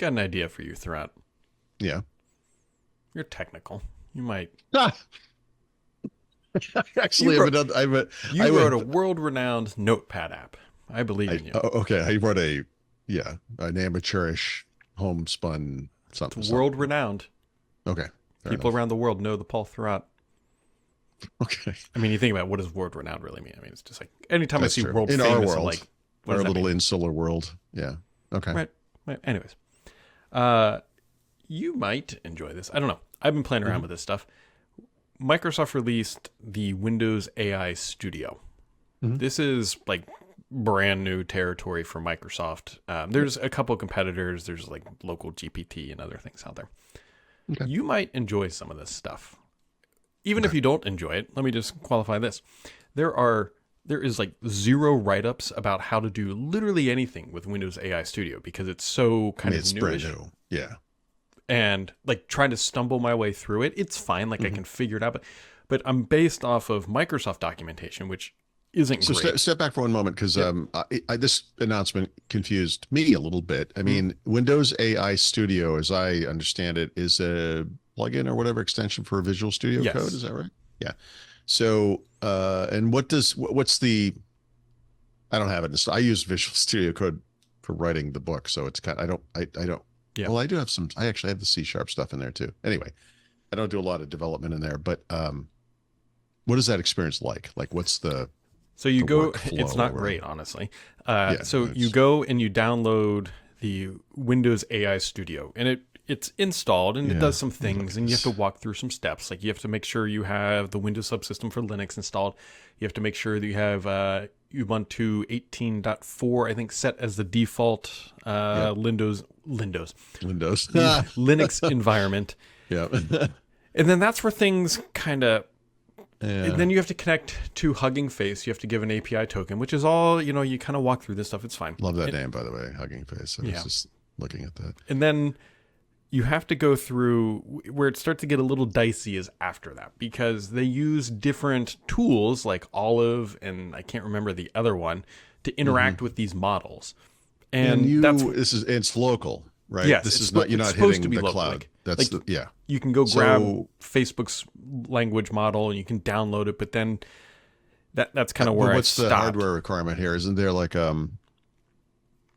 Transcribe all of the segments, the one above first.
Got an idea for you, Threat. Yeah. You're technical. You might. Ah, actually, You wrote a world-renowned notepad app. I believe in you. Okay. I wrote an amateurish homespun It's something. world-renowned. Okay. People around the world know the Paul Thurrott. Okay. I mean, you think about what does world-renowned really mean? I mean, it's just like anytime That's I see true. world In famous, our world, I'm like, what our does that little mean? insular world. Yeah. Okay. Right. Anyways, you might enjoy this. I don't know. I've been playing around with this stuff. Microsoft released the Windows AI Studio. This is like brand new territory for Microsoft. There's a couple competitors. There's like local GPT and other things out there. Okay. You might enjoy some of this stuff. Even if you don't enjoy it, let me just qualify this. There is like zero write-ups about how to do literally anything with Windows AI Studio because it's so kind of It's newish. brand new. Yeah. And like trying to stumble my way through it, it's fine. Like I can figure it out, but I'm based off of Microsoft documentation, which isn't So great. step back for one moment because this announcement confused me a little bit. I mean, Windows AI Studio, as I understand it, is a plugin or whatever extension for Visual Studio Yes. Code. Is that right? Yeah. So, and what's the? I don't have it. I use Visual Studio Code for writing the book, so it's kind. I don't. Yeah. Well, I do have some. I actually have the C# stuff in there too. Anyway, I don't do a lot of development in there, but what is that experience like? Like, what's the So you go, workflow it's not or- great, honestly. Yeah, So you it's- go and you download the Windows AI Studio, and it's installed and it Yeah, does some look things, at and you have this. to walk through some steps. Like you have to make sure you have the Windows subsystem for Linux installed. You have to make sure that you have Ubuntu 18.4, I think, set as the default Windows Linux environment. Yeah. And then that's where things kind of. Yeah. And then you have to connect to Hugging Face. You have to give an API token, which is all, you kind of walk through this stuff. It's fine. Love that name, by the way, Hugging Face. I was Yeah. just looking at that. And then you have to go through where it starts to get a little dicey is after that because they use different tools like Olive and I can't remember the other one to interact with these models. And It's local, right? Yes, this it's is not, you're it's not supposed hitting to be the local. cloud. Like, That's like, yeah. you can go So- grab Facebook's language model and you can download it, but then that's kind of where what's I the stopped. hardware requirement here? Isn't there like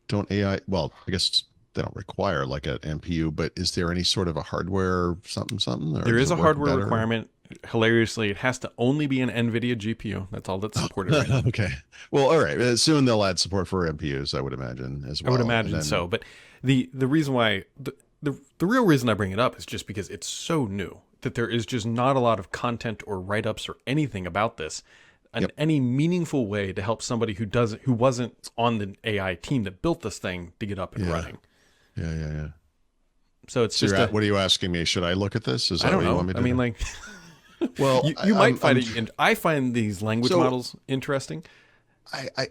don't AI? Well, I guess they don't require like an NPU, but is there any sort of a hardware something? Or There does is it a work hardware better? requirement. Hilariously, it has to only be an NVIDIA GPU. That's all that's supported right now. Okay. Well, all right. Soon they'll add support for NPUs, I would imagine, as I well. would And imagine then- so. But the reason why the real reason I bring it up is just because it's so new that there is just not a lot of content or write-ups or anything about this in any meaningful way to help somebody who wasn't on the AI team that built this thing to get up and running. Yeah. So it's So just what are you asking me? Should I look at this? Is I that don't what you know. want me to I mean, do? like well, you might find I'm- it. And I find these language So- models interesting.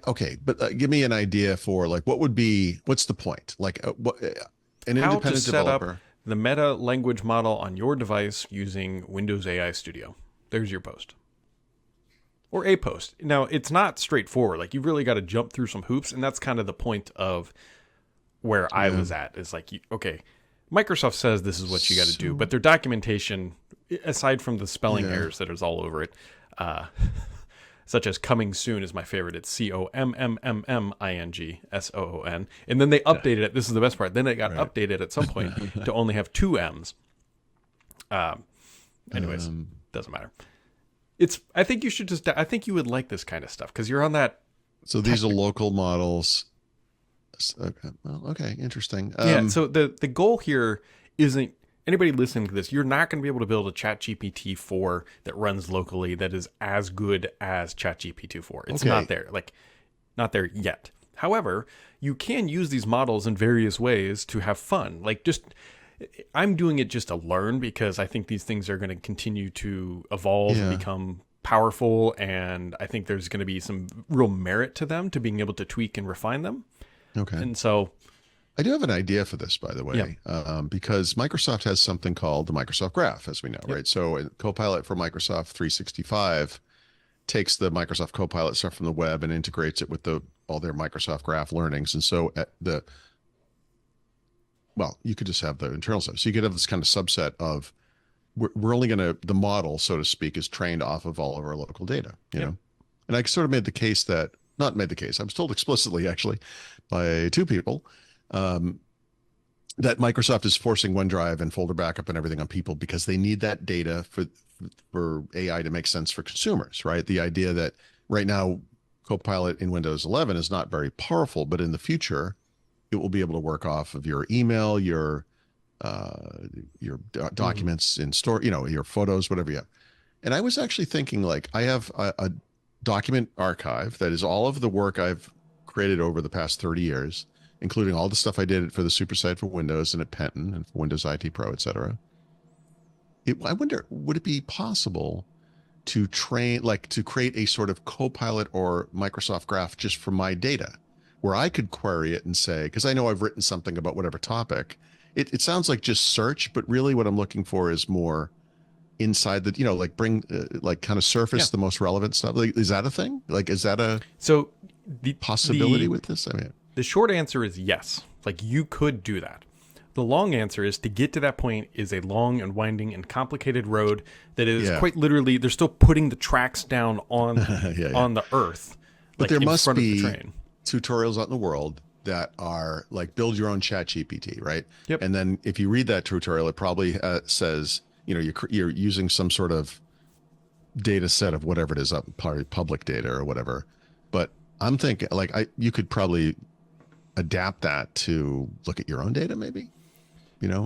Okay, but give me an idea for like what's the point? Like an How to independent set developer. up the meta language model on your device using Windows AI Studio. There's your post. Or a post. Now, it's not straightforward. Like, you've really got to jump through some hoops, and that's kind of the point of where I was at. Is like, okay, Microsoft says this is what you got to do, but their documentation, aside from the spelling errors that is all over it, such as coming soon is my favorite. It's COMMMMINGSOON. And then they updated it. This is the best part. Then it got updated at some point to only have two M's. Anyways, doesn't matter. I think you would like this kind of stuff because you're on that. So these are local models. Okay. Well, okay, interesting. Yeah. So the goal here isn't anybody listening to this. You're not going to be able to build a ChatGPT 4 that runs locally that is as good as ChatGPT 4. It's not there. Like, not there yet. However, you can use these models in various ways to have fun. Like, I'm doing it just to learn because I think these things are going to continue to evolve and become powerful, and I think there's going to be some real merit to them to being able to tweak and refine them. Okay. And so I do have an idea for this, by the way, because Microsoft has something called the Microsoft Graph, as we know, right? So Copilot for Microsoft 365 takes the Microsoft Copilot stuff from the web and integrates it with all their Microsoft Graph learnings. And so well, you could just have the internal stuff. So you could have this kind of subset of we're only going to, the model, so to speak, is trained off of all of our local data, you Yep. know? And I sort of made the case that, not made the case, I was told explicitly actually by two people, um, that Microsoft is forcing OneDrive and folder backup and everything on people because they need that data for AI to make sense for consumers, right? The idea that right now Copilot in Windows 11 is not very powerful, but in the future it will be able to work off of your email, uh, your Hmm. documents in store, you know, your photos, whatever you have. And I was actually thinking, like, I have a document archive that is all of the work I've created over the past 30 years, including all the stuff I did for the Supersite for Windows and at Penton and for Windows IT Pro, et cetera. I wonder, would it be possible to train, like, to create a sort of Copilot or Microsoft Graph just for my data, where I could query it and say, because I know I've written something about whatever topic. It sounds like just search, but really what I'm looking for is more inside the, you know, like bring, like kind of Yeah. surface the most relevant stuff. Like, is that a thing? Like, is that a So the possibility the with this? I mean, the short answer is yes. Like you could do that. The long answer is to get to that point is a long and winding and complicated road that is yeah, quite literally they're still putting the tracks down yeah, yeah. on the earth, But like there in must front of the be train. tutorials out in the world that are like build your own chat GPT, right? Yep. And then if you read that tutorial, it probably says, you know, you're using some sort of data set of whatever it is, up probably public data or whatever. But I'm thinking like you could probably adapt that to look at your own data, maybe, you know,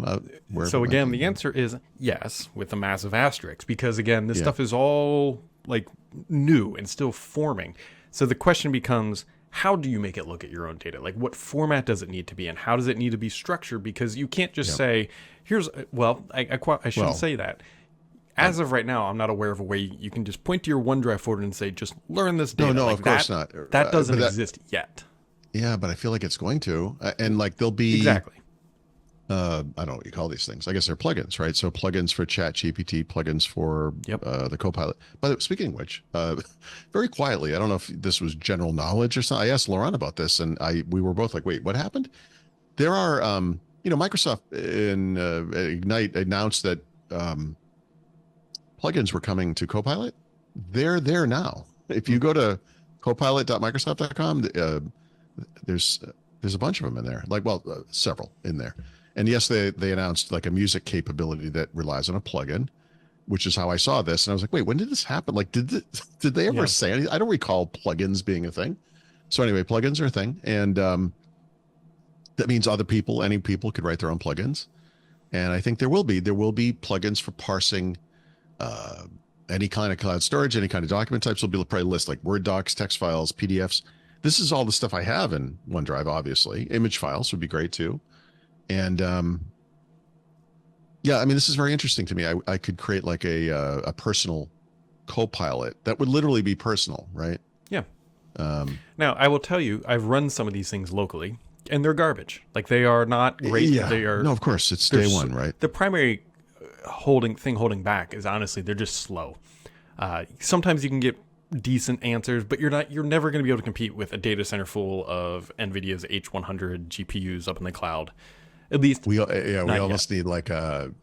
wherever So it might again, be. the answer is yes, with a massive asterisk, because again, this Yeah. stuff is all like new and still forming. So the question becomes, how do you make it look at your own data? Like, what format does it need to be in? How does it need to be structured? Because you can't just Yeah. say, "Here's," well, I shouldn't Well, say that. I, As of right now, I'm not aware of a way you can just point to your OneDrive folder and say, "Just learn this no, data." no, Like of course that. not. That But doesn't that, exist yet. yeah, but I feel like it's going to. And like there'll be, Exactly. I don't know what you call these things. I guess they're plugins, right? So plugins for Chat GPT, plugins for Yep. the Copilot. But speaking of which, very quietly, I don't know if this was general knowledge or something. I asked Laurent about this, and we were both like, "Wait, what happened?" There are, you know, Microsoft in Ignite announced that plugins were coming to Copilot. They're there now. If you Hmm. go to copilot.microsoft.com, there's there's a bunch of them in there. Like, well, several in there. And yes, they announced like a music capability that relies on a plugin, which is how I saw this. And I was like, wait, when did this happen? Like, did they ever Yeah. say anything? I don't recall plugins being a thing. So anyway, plugins are a thing, and that means other people, any people, could write their own plugins. And I think there will be plugins for parsing uh, any kind of cloud storage, any kind of document types. Will be probably list like Word docs, text files, PDFs. This is all the stuff I have in OneDrive. Obviously, image files would be great too. And yeah, I mean, this is very interesting to me. I could create like a personal Copilot that would literally be personal, right? Yeah. Um, Now, I will tell you, I've run some of these things locally, and they're garbage. Like they are not great. yeah, They are. no, of course, it's day There's one, right? the primary holding back is honestly they're just slow. Sometimes you can get decent answers, but you're never going to be able to compete with a data center full of NVIDIA's H100 GPUs up in the cloud. At least Yeah, we not yet. almost need like God,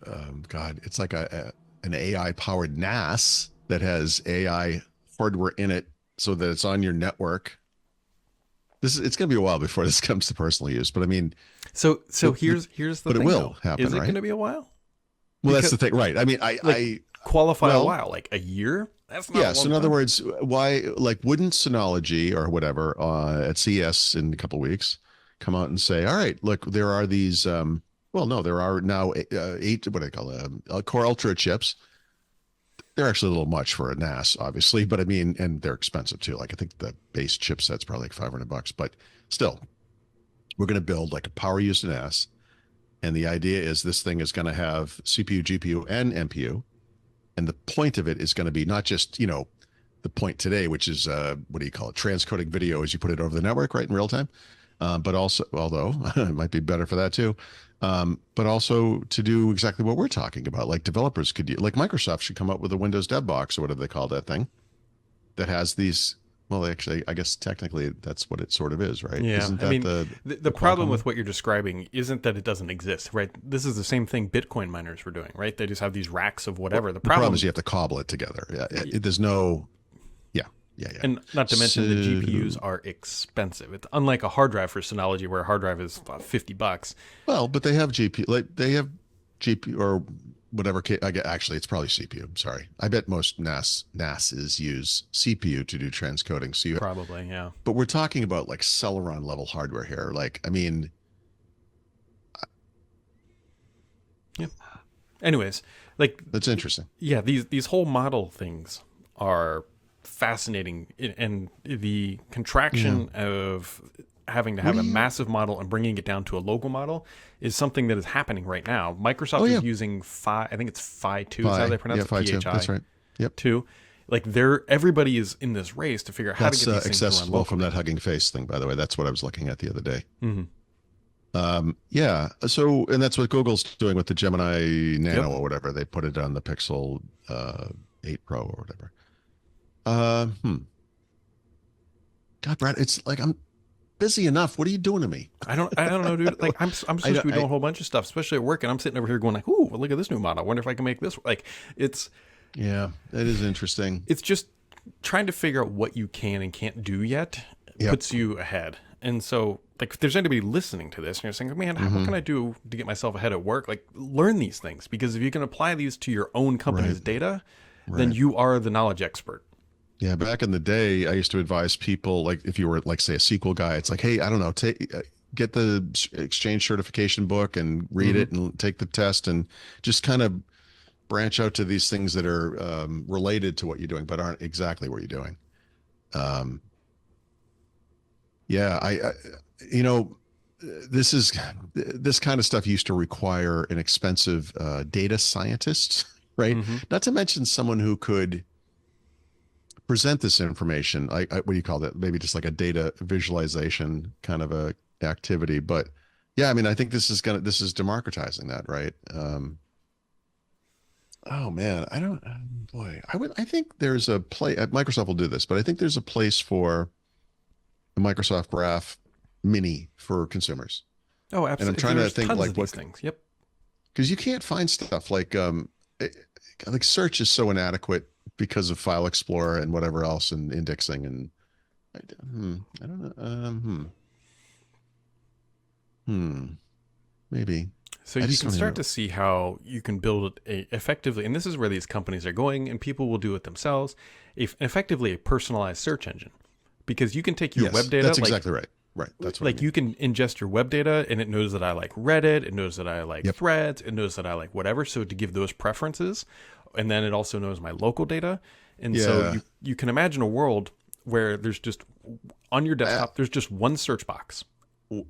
it's like an AI powered NAS that has AI hardware in it so that it's on your network. It's going to be a while before this comes to personal use, but I mean, So the, the, here's the but it thing will though. happen, Is it going right? to be a while? Well, that's Because the thing, right? I mean, like qualify a well, while, like a year. That's not a yeah. So long in other time. words, why, like, wouldn't Synology or whatever at CES in a couple of weeks come out and say, all right, look, there are these, well, no, there are now eight, what do they call them, Core Ultra chips. They're actually a little much for a NAS, obviously, but I mean, and they're expensive too. Like, I think the base chipset's probably like $500, but still, we're going to build like a power used NAS. And the idea is this thing is going to have CPU, GPU, and NPU. And the point of it is going to be not just, you know, the point today, which is what do you call it? Transcoding video as you put it over the network, right, in real time. But also, although it might be better for that too, but also to do exactly what we're talking about. Like developers could, like Microsoft should come up with a Windows Dev Box or whatever they call that thing that has these. Well, actually, I guess technically that's what it sort of is, right? Yeah, Isn't I that mean, the the problem quantum one? with what you're describing isn't that it doesn't exist, right? This is the same thing Bitcoin miners were doing, right? They just have these racks of Well, whatever. The the problem is problem, you have to cobble it together. Yeah, there's no. Yeah, yeah, yeah. and not to mention the GPUs So, are expensive. It's unlike a hard drive for Synology, where a hard drive is $50. well, but they have GPU, like they have GPU or whatever. I get actually, it's probably CPU. I'm sorry. I bet most NASs use CPU to do transcoding. So you, Probably, yeah. but we're talking about like Celeron level hardware here. Like, I mean, Yeah. Anyways, like, that's interesting. yeah, these whole model things are fascinating, and the Yeah. contraction of having to What have do a you? massive model and bringing it down to a local model is something that is happening right now. Oh Microsoft is yeah, using Phi, I think it's Phi 2, is how they Phi. pronounce Yeah, it, Phi two. That's PHI right. Yep. 2. Like, everybody is in this race to figure out how to That's get these things to run accessible from locally. that Hugging Face thing, by the way. That's what I was looking at the other day. Hmm. Yeah. So, and that's what Google's doing with the Gemini Yep. Nano or whatever. They put it on the Pixel 8 Pro or whatever. Hmm. God, Brad, it's like I'm busy enough. What are you doing to me? I don't know, dude. Like, I'm supposed to be doing a whole bunch of stuff, especially at work, and I'm sitting over here going like, "Ooh, well, look at this new model. I wonder if I can make this." Like, it's Yeah, that is interesting. it's just trying to figure out what you can and can't do yet Yep. puts you ahead. And so, like, if there's anybody listening to this and you're saying, man, what Hmm. can I do to get myself ahead at work? Like, learn these things, because if you can apply these to your own company's Right. data, then Right. you are the knowledge expert. Yeah, back in the day, I used to advise people, like if you were like, say, a SQL guy, it's like, hey, I don't know, get the Exchange certification book and read Hmm. it and take the test and just kind of branch out to these things that are related to what you're doing, but aren't exactly what you're doing. Um, yeah, you know, this is this kind of stuff used to require an expensive data scientist, right? Hmm. Not to mention someone who could present this information. What do you call that? Maybe just like a data visualization kind of a activity. But yeah, I mean, I think this is democratizing that, right? Oh man, I don't. Boy, I think there's a play. Microsoft will do this, but I think there's a place for the Microsoft Graph Mini for consumers. Oh, And I'm absolutely. trying to There's think tons like of these what, things. Yep. because you can't find stuff it- like search is so inadequate because of File Explorer and whatever else and indexing and I don't know. Maybe So I you just can don't even start know. to see how you can build effectively, and this is where these companies are going, and people will do it themselves, effectively a personalized search engine, because you can take your web Yes, data, that's exactly right. Right, that's what I like mean. you can ingest your web data, and it knows that I like Reddit, it knows that I like Yep. Threads, it knows that I like whatever. So to give those preferences, and then it also knows my local data, and so Yeah. you can imagine a world where there's just on your Uh, desktop there's just one search box.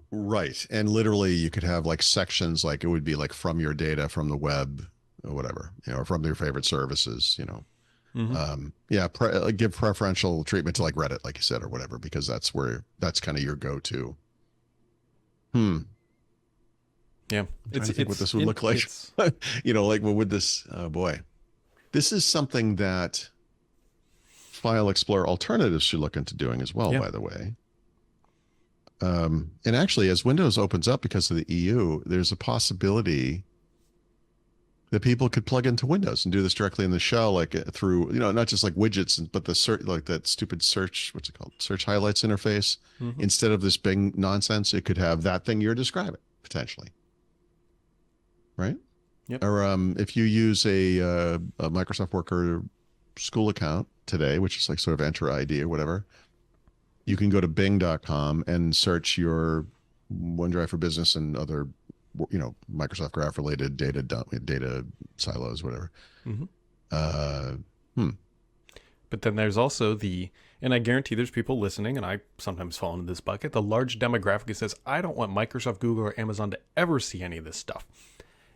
right, and literally you could have like sections, like it would be like from your data from the web or whatever, or from your favorite services. Hmm. Yeah, give preferential treatment to like Reddit, like you said, or whatever, because that's kind of your go-to. Hmm. Yeah, I'm trying to think what this would look like. it's Like what would this? Oh boy, this is something that File Explorer alternatives should look into doing as well. yeah. By the way, and actually, as Windows opens up because of the EU, there's a possibility that people could plug into Windows and do this directly in the shell, like through, not just like widgets, but the search, like that stupid search, what's it called? Search highlights interface. Hmm. Instead of this Bing nonsense, it could have that thing you're describing potentially, right? Yep. Or if you use a Microsoft Worker school account today, which is like sort of enter ID or whatever, you can go to bing.com and search your OneDrive for Business and other, Microsoft Graph related data silos, whatever. Hmm. Uh, hmm. But then there's also and I guarantee there's people listening, and I sometimes fall into this bucket, the large demographic that says, I don't want Microsoft, Google, or Amazon to ever see any of this stuff.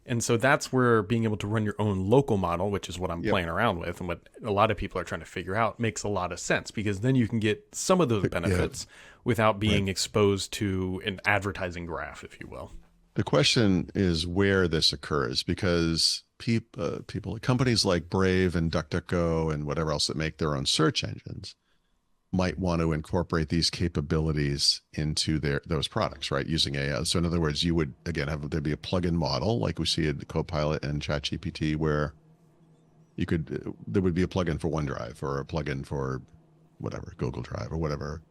And so that's where being able to run your own local model, which is what I'm Yep. playing around with and what a lot of people are trying to figure out, makes a lot of sense, because then you can get some of those Yeah. benefits without Right. being exposed to an advertising graph, if you will. The question is where this occurs, because companies like Brave and DuckDuckGo and whatever else that make their own search engines, might want to incorporate these capabilities into those products, right? Using AI. So in other words, you would again there'd be a plug-in model like we see in Copilot and ChatGPT, where you could there would be a plugin for OneDrive or a plugin for whatever Google Drive or whatever,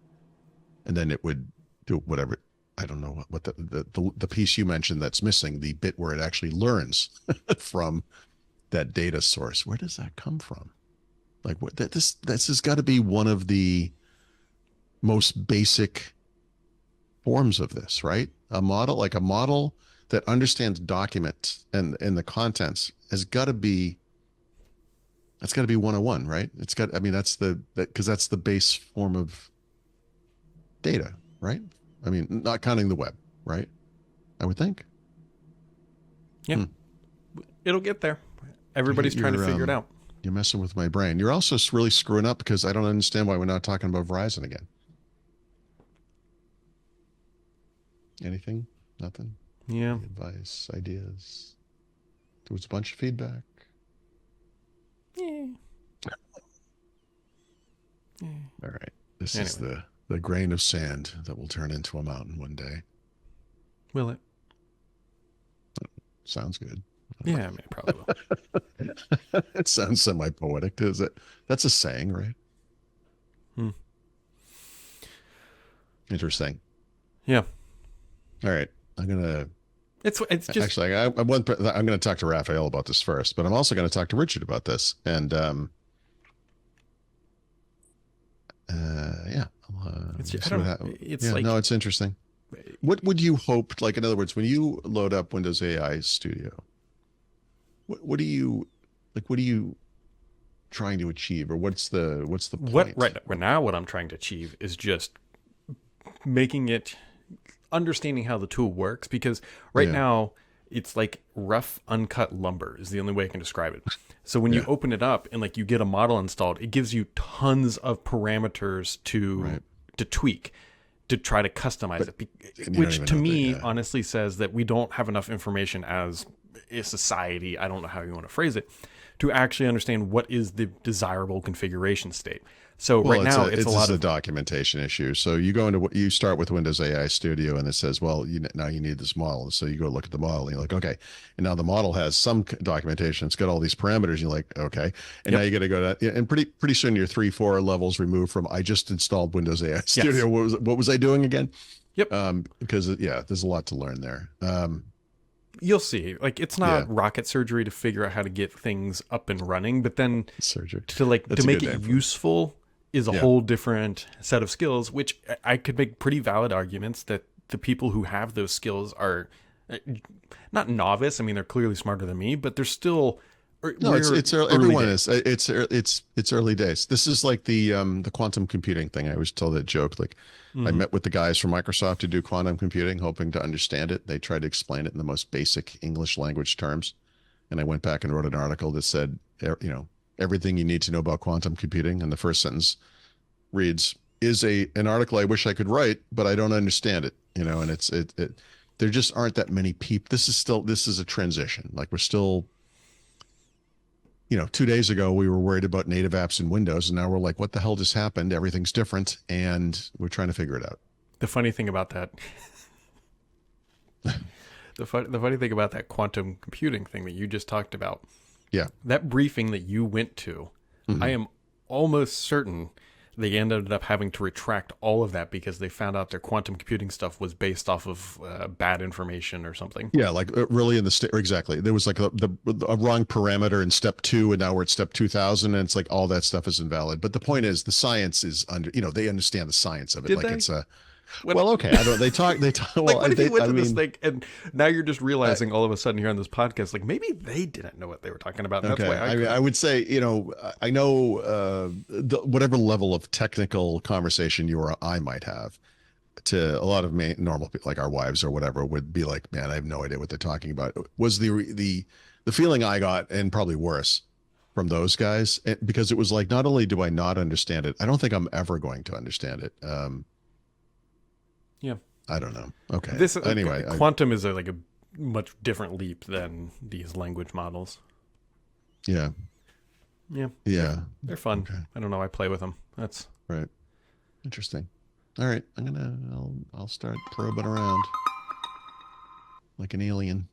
and then it would do whatever. I don't know what the piece you mentioned that's missing, the bit where it actually learns from that data source. Where does that come from? Like what this has got to be one of the most basic forms of this, right? A model that understands documents and the contents has got to be, that's got to be 101, right? It's got, I mean, because that's the base form of data, right? I mean, not counting the web, right? I would think. Yeah. It'll get there. Everybody's trying to figure it out. You're messing with my brain. You're also really screwing up because I don't understand why we're not talking about Verizon again. Anything? Nothing? Yeah. Advice, ideas. There was a bunch of feedback. Yeah. All right. This is the grain of sand that will turn into a mountain one day. Will it? Sounds good. Yeah, I mean, it probably will. It sounds semi-poetic. Is it? That's a saying, right? Interesting. Yeah. All right. I'm gonna. It's just actually. I'm gonna talk to Raphael about this first, but I'm also gonna talk to Richard about this. And yeah. It's interesting. What would you hope? Like, in other words, when you load up Windows AI Studio, what do you trying to achieve, or what's the point? Right now, what I'm trying to achieve is just making it, understanding how the tool works, because now it's like rough uncut lumber is the only way I can describe it. So when you open it up and like you get a model installed, it gives you tons of parameters to tweak, to try to customize it, which to me honestly says that we don't have enough information as a society, I don't know how you want to phrase it, to actually understand what is the desirable configuration state. So it's a lot of documentation issue. So you start with Windows AI Studio and it says, well, now you need this model. So you go look at the model and you're like, okay. And now the model has some documentation. It's got all these parameters. And you're like, okay. And now you got to go to, and pretty soon you're 3-4 levels removed from, I just installed Windows AI Studio. Yes. What was I doing again? Yep. Because there's a lot to learn there. You'll see. Like, it's not rocket surgery to figure out how to get things up and running, but then surgery to make it useful is a whole different set of skills, which I could make pretty valid arguments that the people who have those skills are not novice. I mean, they're clearly smarter than me, but they're still. No, it's early. Everyone is. It's early days. This is like the quantum computing thing. I always tell that joke. Like, I met with the guys from Microsoft to do quantum computing, hoping to understand it. They tried to explain it in the most basic English language terms, and I went back and wrote an article that said, everything you need to know about quantum computing. And the first sentence reads, "Is an article I wish I could write, but I don't understand it." And there just aren't that many people. This is a transition. Like, we're still. 2 days ago, we were worried about native apps in Windows, and now we're like, what the hell just happened? Everything's different, and we're trying to figure it out. The funny thing about that, the funny thing about that quantum computing thing that you just talked about, that briefing that you went to, I am almost certain they ended up having to retract all of that because they found out their quantum computing stuff was based off of bad information or something. Yeah, like really in the state. Exactly. There was like a wrong parameter in step 2, and now we're at step 2000, and it's like all that stuff is invalid. But the point is, the science is they understand the science of it. Did they? It's a. Well, okay. I don't. They talk. Like, well, what if you went to this thing, and now you're just realizing all of a sudden here on this podcast, like maybe they didn't know what they were talking about. And that's why I would say, I know whatever level of technical conversation you or I might have, to a lot of normal people, like our wives or whatever, would be like, man, I have no idea what they're talking about. Was the feeling I got, and probably worse, from those guys, because it was like, not only do I not understand it, I don't think I'm ever going to understand it. Yeah. I don't know. Okay. Anyway, quantum is a much different leap than these language models. Yeah. Yeah. Yeah. They're fun. Okay. I don't know. I play with them. That's right. Interesting. All right, I'll start probing around like an alien.